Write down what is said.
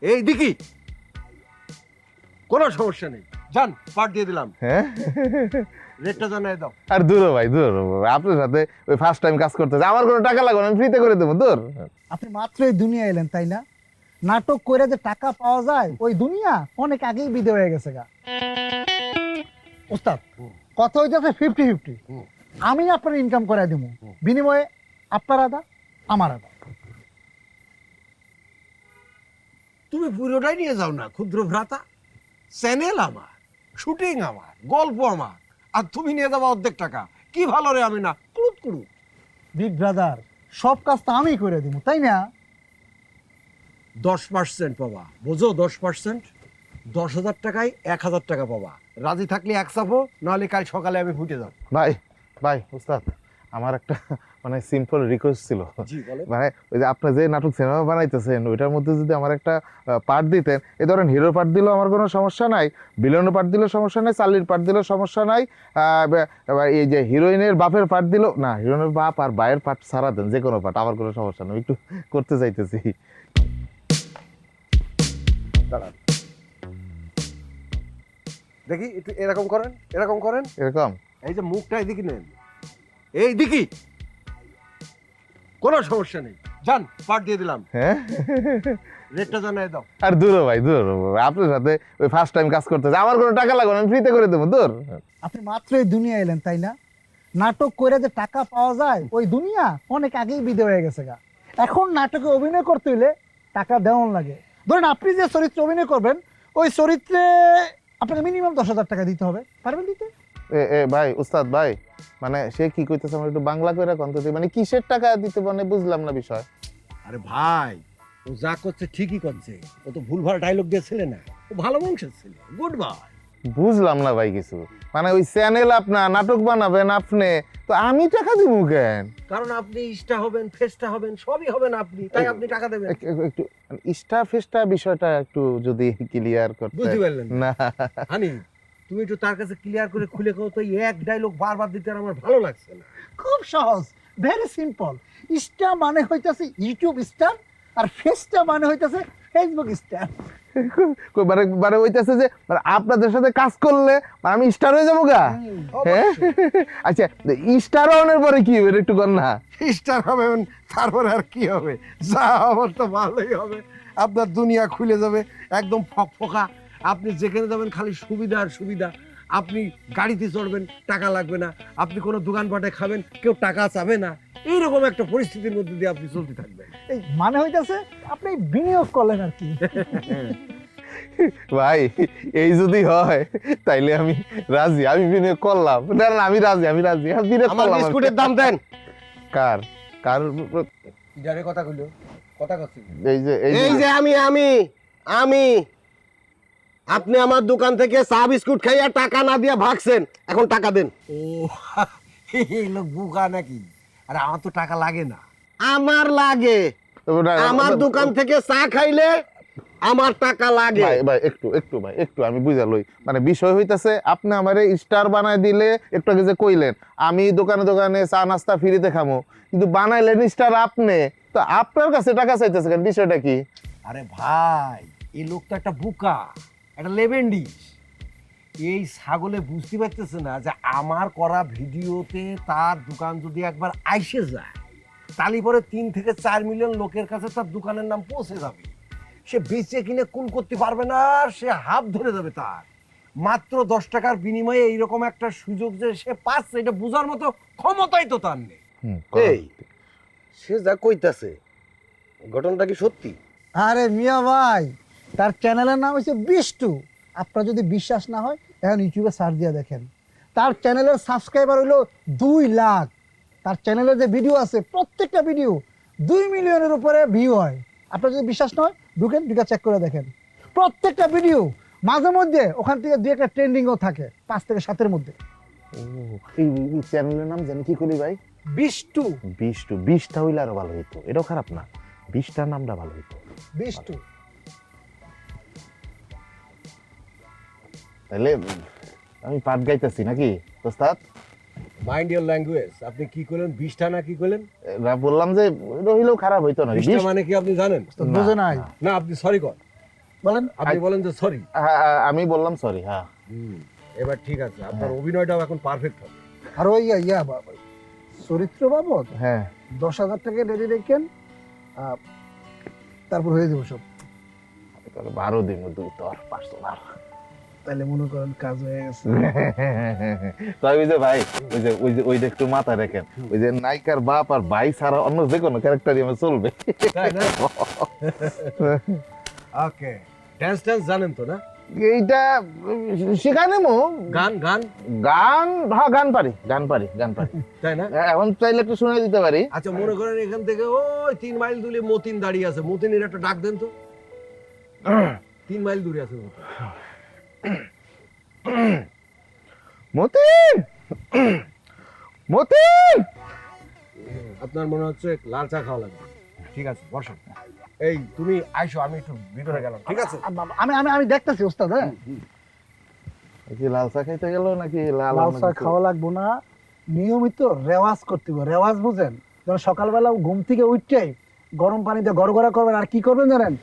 এই দিকি কোনো সমস্যা নেই, যান পার্ট দিয়ে দিলাম। হ্যাঁ রেটটা জানাই দাও। আর দূর ভাই দূর, আপনার সাথে ওই ফার্স্ট টাইম কাজ করতেছে, আমার কোনো টাকা লাগবে না, আমি ফ্রিতে করে দেবো দূর। আপনি মাত্র এই দুনিয়া এলেন তাই না? নাটক করে যে টাকা পাওয়া যায় ওই দুনিয়া অনেক আগেই বিদে হয়ে গেছে গা। ওস্তাদ কথা হইতেছে 50-50, আমি আপনার ইনকাম করে দিব, বিনিময়ে আপনার আদা আমার আদা। তুমি পুরোটাই নিয়ে যাও না ক্ষুদ্র ভ্রাতা। চ্যানেল আমার, শুটিং আমার, গল্প আমার, আর তুমি নিয়ে যাবো অর্ধেক টাকা। কি ভালো রে আমি না কুড়ুত কুড়ুত। বিগ ব্রাদার সব কাজ তো আমি করে দিব তাই না? 10% পাবা, বোঝো? 10%, 10,000 টাকায় 1,000 টাকা পাবা। রাজি থাকলে এক চাপো, নাহলে কাল সকালে আমি ফুটে যাবো। ভাই ভাই উস্তাদ, আমার একটা মানে সিম্পল রিকোয়েস্ট ছিল। জি বলে। মানে ওই যে আপনি যে নাটক সিনেমা বানাইতেছেন ওইটার মধ্যে যদি আমার একটা পার্ট দিতেন, এ ধরেন হিরোর পার্ট দিলেও আমার কোনো সমস্যা নাই, ভিলেনের পার্ট দিলেও সমস্যা নাই, চার্লির পার্ট দিলেও সমস্যা নাই, এবার এই যে হিরোইনের বাপের পার্ট দিলেও না, হিরোইনের বাপ আর ভাইয়ের পার্ট ছাড়া দেন, যে কোনো পার্ট আমার কোনো সমস্যা নেই, একটু করতে চাইতেছি। দাঁড়ান দেখি, একটু এরকম করেন, এরকম করেন। এরকম এই যে মুখটা এদিকে নেন, এই দিকে, কোনো সমস্যা নেই, যান পার্ট দিয়ে দিলাম। হ্যাঁ রেটটা জানাই দাও। আর দূর ভাই দূর, আপনার সাথে ওই ফার্স্ট টাইম কাজ করতেছে, আমার কোনো টাকা লাগবে না, আমি ফ্রিতে করে দেবো দূর। আপনি মাত্র এই দুনিয়া এলেন তাই না? নাটক করে যে টাকা পাওয়া যায় ওই দুনিয়া অনেক আগেই বিদে হয়ে গেছে গা। এখন নাটকে অভিনয় করতে হইলে টাকা দেওয়ান লাগে। ধরেন আপনি যে চরিত্রে অভিনয় করবেন ওই চরিত্রে আপনাকে মিনিমাম 10,000 টাকা দিতে হবে, পারবেন দিতে? এ ভাই উস্তাদ ভাই, মানে সে কি কইতেছে আমার একটু বাংলা কইরা কোন তো, মানে কিসের টাকা দিতে, মানে বুঝলাম না বিষয়। আরে ভাই, ও যা করছে ঠিকই করছে, ও তো ভুলভাল ডায়লগ দিয়েছিলে না, ও ভালো বংশের ছিল। Good bye. বুঝলাম না ভাই কিছু, মানে ওই চ্যানেল আপনার নাটক বানাবেন আপনি, তো আমি টাকা দিব কেন? কারণ আপনি ইস্টা হবেন, ফেস্টা হবেন, সবই হবেন আপনি, তাই আপনি টাকা দেবেন। একটু ইস্টা ফেস্টা বিষয়টা একটু যদি ক্লিয়ার করতে। বুঝতে পারলেন না হানি? তুমি একটু তার কাছে ক্লিয়ার করে খুলে কও তো, এই এক ডায়লগ বারবার দিতে আর আমার ভালো লাগছে না। খুব সহজ, ভেরি সিম্পল। স্টার মানে হইতাছে ইউটিউব স্টার, আর ফেসটা মানে হইতাছে ফেসবুক স্টার। মানে মানে হইতাছে যে মানে আপনাদের সাথে কাজ করলে মানে আমি স্টার হয়ে যাবো গা। হ্যাঁ আচ্ছা, স্টার হওয়ার পরে কি হবে একটু কর না। স্টার হবেন, তারপরে আর কি হবে? যা হবার তো ভালোই হবে। আপনার দুনিয়া খুলে যাবে, একদম ফকফকা। আপনি যেখানে যাবেন খালি সুবিধা আর সুবিধা। আপনি গাড়িতে চড়বেন, টাকা লাগবে না। আপনি কোনো দোকানপাটে খাবেন, কেউ টাকা চাবে না। এইরকম একটা পরিস্থিতির মধ্যে দিয়ে আপনি চলতে থাকবেন। এই মানে হইতাছে আপনি বিনিয়োগ করলেন আর কি। ভাই এই যদি হয় তাইলে আমি রাজি, আমি বিনিয়োগ করলাম। না না, আমি রাজি, আমি রাজি, আমি বিনিয়োগ আমার করলাম। বিস্কুটের দাম দেন। কার কার ইডারে কথা কইলো, কথা কচ্ছি। এই যে এই যে আমি আপনি আমার দোকান থেকে চা বিস্কুট খাইয়া টাকা না দিয়া ভাগছেন, এখন টাকা দেন। ও এই লোক বুকা নাকি? আরে আমার তো টাকা লাগে না। আমার লাগে, আমার দোকান থেকে চা খাইলে আমার টাকা লাগে। ভাই ভাই একটু একটু ভাই একটু আমি বুঝা লই, মানে বিষয় হইতাছে আপনি আমারে স্টার বানায় দিলে, একটু আগে যে কইলেন আমি দোকানে দোকানে চা নাস্তা ফ্রিতে খামো, কিন্তু বানাইলেন স্টার আপনি, তো আপনার কাছে টাকা চাইতেছে কেন, বিষয়টা কি? আরে ভাই, এই লোকটা একটা বুকা, একটা লেভেন্ডিস। এই ছাগলে বুঝতে পারতেছে না যে আমার করা ভিডিওতে তার দোকান যদি একবার আইসে যায়, তাহলে পরে 3 থেকে 4 মিলিয়ন লোকের কাছে তার দোকানের নাম পৌঁছে যাবে। সে বেচে কিনে কুল করতে পারবে না, সে হাত ধরে যাবে তার। মাত্র 10 টাকার বিনিময়ে এইরকম একটা সুযোগ যে সে পাচ্ছে, এটা বোঝার মতো ক্ষমতাই তো তার নেই। এই সে যা কইতাছে, ঘটনাটা কি সত্যি? আরে মিয়া ভাই, তার চ্যানেলের নাম হচ্ছে বিষ্টু। আপনার যদি বিশ্বাস না হয় এখন ইউটিউবে সার্চ দিয়ে দেখেন। তার চ্যানেলের সাবস্ক্রাইবার হইলো 2 লাখ। তার চ্যানেলের যে ভিডিও আছে প্রত্যেকটা ভিডিও 2 মিলিয়নের উপরে ভিউ হয়। আপনার যদি বিশ্বাস না হয় ঢুকেন, চেক করে দেখেন। প্রত্যেকটা ভিডিও মাঝে মধ্যে ওখান থেকে 2-1টা ট্রেন্ডিংও থাকে 5 থেকে 7-এর মধ্যে। ও এই চ্যানেলের নাম জানি কি করি ভাই? বিষ্টু। বিষ্টু, 20টা হইলে আরো ভালো হইতো, এটাও খারাপ না, 20টার নামটা ভালো হইতো। বিষ্টু তাহলে আমি পাট গাইতেছি নাকি ওস্তাদ? Mind your language. আপনি কি করলেন? 20টা না কি করলেন? বললাম যে রহিলেও খারাপ হইতো না। 20টা মানে কি আপনি জানেন? বুঝে নাই। না আপনি সরি কর। বলেন। আপনি বলেন যে সরি। আমি বললাম সরি। হ্যাঁ, এবার ঠিক আছে, আপনার অভিনয়টাও এখন পারফেক্ট হবে। আর ওই চরিত্র বাবদ হ্যাঁ 10,000 টাকা রেডি রেখেন, তারপর হয়ে যাবো সব। 12 দিন দুই তোর পার্সোনাল। তাহলে মনে করেন কাজ হয়ে গেছে। তাই ওই যে ভাই, ওই যে একটু মাথা রাখেন, ওই যে নায়িকার বাপ আর ভাই ছাড়া অন্য যে কোনো ক্যারেক্টারই আমার চলবে। তাই না? ওকে, ড্যান্স জানেন তো না? এইটা শেখায় নেবো। গান গান গান, হ্যাঁ গান পারি। তাই না? এখন চাইলে একটু শুনে দিতে পারি। আচ্ছা, মনে করেন এখান থেকে ওই 3 মাইল দূরে মতিন দাঁড়িয়ে আছে, মতিনের একটা ডাক দেন তো। 3 মাইল দূরে আছে মতিন। মতিন, মতিন। আপনার মনে হচ্ছে লাল চা খাওয়া লাগবে। ঠিক আছে, বসুন। এই তুমি আইসো, আমি একটু ভিতরে গেলাম, ঠিক আছে? আমি আমি আমি দেখতেছি ওস্তাদ। হ্যাঁ, কি লাল চা খাইতে গেল নাকি লাল লাল অন্য চা কিছু? খাওয়া লাগবো না, নিয়মিত রেওয়াজ করতে হবে। রেওয়াজ বুঝেন? যেমন সকালবেলা ঘুম থেকে উঠছেই গরম পানিতে গড়গড়া করবেন, আর কি করবেন জানেন?